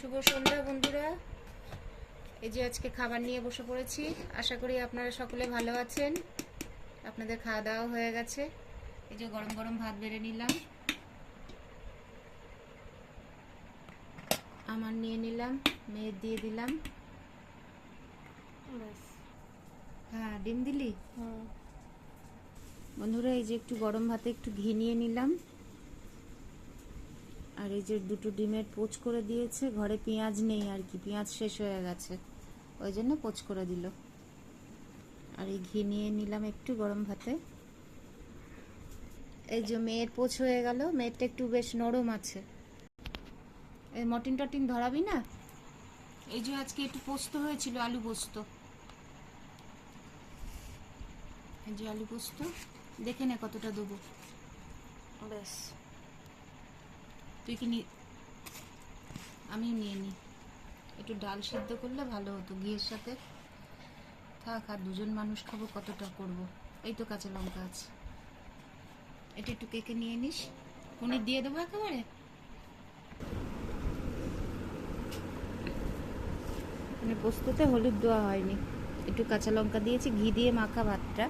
শুভ সন্ধ্যা বন্ধুরা। এই যে আজকে খাবার নিয়ে বসে পড়েছি। আশা করি আপনারা সকলে ভালো আছেন। আপনাদের খাওয়া দাওয়া হয়ে গেছে। এই যে গরম গরম ভাত বেড়ে নিলাম, আমার নিয়ে নিলাম, মেয়ের দিয়ে দিলাম। হ্যাঁ, ডিম দিলি? বন্ধুরা, এই যে একটু গরম ভাতে একটু ঘি নিয়ে নিলাম, আর এই যে দুটো ডিমের পোচ করে দিয়েছে। ঘরে পেঁয়াজ নেই আর কি, পেঁয়াজ শেষ হয়ে গেছে, ওই জন্য পোচ করে দিল। আর এই ঘি নিয়ে নিলাম একটু গরম ভাতে। এই যে মেয়ের পোচ হয়ে গেল, মেয়েরটা একটু বেশ নরম আছে। এই মটন টটিন ধরাবি না? এই যে আজকে একটু পোস্ত হয়েছিল, আলু পোস্ত। এই যে আলু পোস্ত, দেখে নে কতটা দেবো। ব্যাস, তুই কি আমিও নিয়ে নিই। একটু ডাল সিদ্ধ করলে ভালো হতো ঘিয়ের সাথে। থাক, আর দুজন মানুষ খাবো, কতটা করব। এই তো কাঁচা লঙ্কা আছে, এটা একটু কেকে নিয়ে নিস। পনির দিয়ে দেবো একেবারে। মানে পোস্ততে হলুদ দেওয়া হয়নি, একটু কাঁচা লঙ্কা দিয়েছি, ঘি দিয়ে মাখা ভাতটা।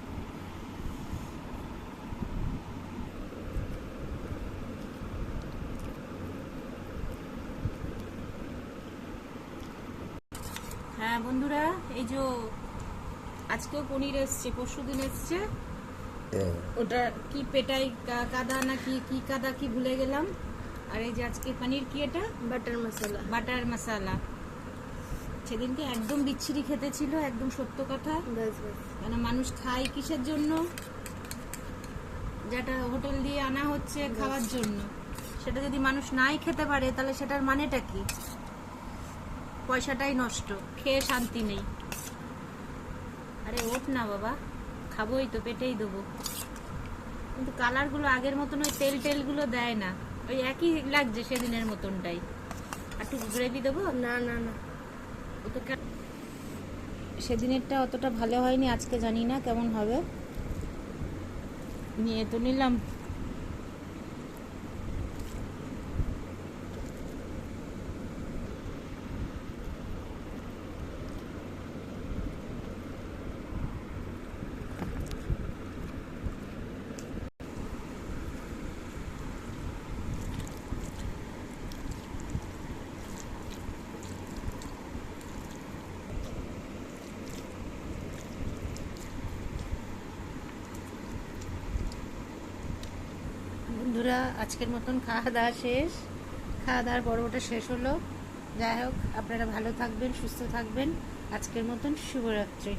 হ্যাঁ বন্ধুরা, এই যে আজকেও পনির এসছে, পরশুদিন এসছে। ওটা কি পেটাই কাদা না কি কি কাদা কি ভুলে গেলাম। আর এই যে আজকে পনির কি, এটা বাটার মশলা, বাটার মশলা। সেদিনকে একদম বিচ্ছিরি খেতে ছিল, একদম সত্য কথা। কেন মানুষ খায় কিসের জন্য? যেটা হোটেল দিয়ে আনা হচ্ছে খাওয়ার জন্য, সেটা যদি মানুষ নাই খেতে পারে তাহলে সেটার মানেটা কি? পয়সাটাই নষ্ট, খেয়ে শান্তি নেই। আরে ওঠ না বাবা, খাবোই তো, পেটেই দেবো। কিন্তু কালারগুলো আগের মতন ওই তেল টেলগুলো দেয় না, ওই একই লাগছে সেদিনের মতনটাই। আর একটু গ্রেভি দেবো? না না না, ও তো সেদিনেরটা অতটা ভালো হয়নি, আজকে জানি না কেমন হবে। নিয়ে তো নিলাম। বন্ধুরা, আজকের মতন খাওয়া দাওয়া শেষ। খাওয়া দাওয়ার পর্বটা শেষ হলো। যাই হোক, আপনারা ভালো থাকবেন, সুস্থ থাকবেন। আজকের মতন শুভরাত্রি।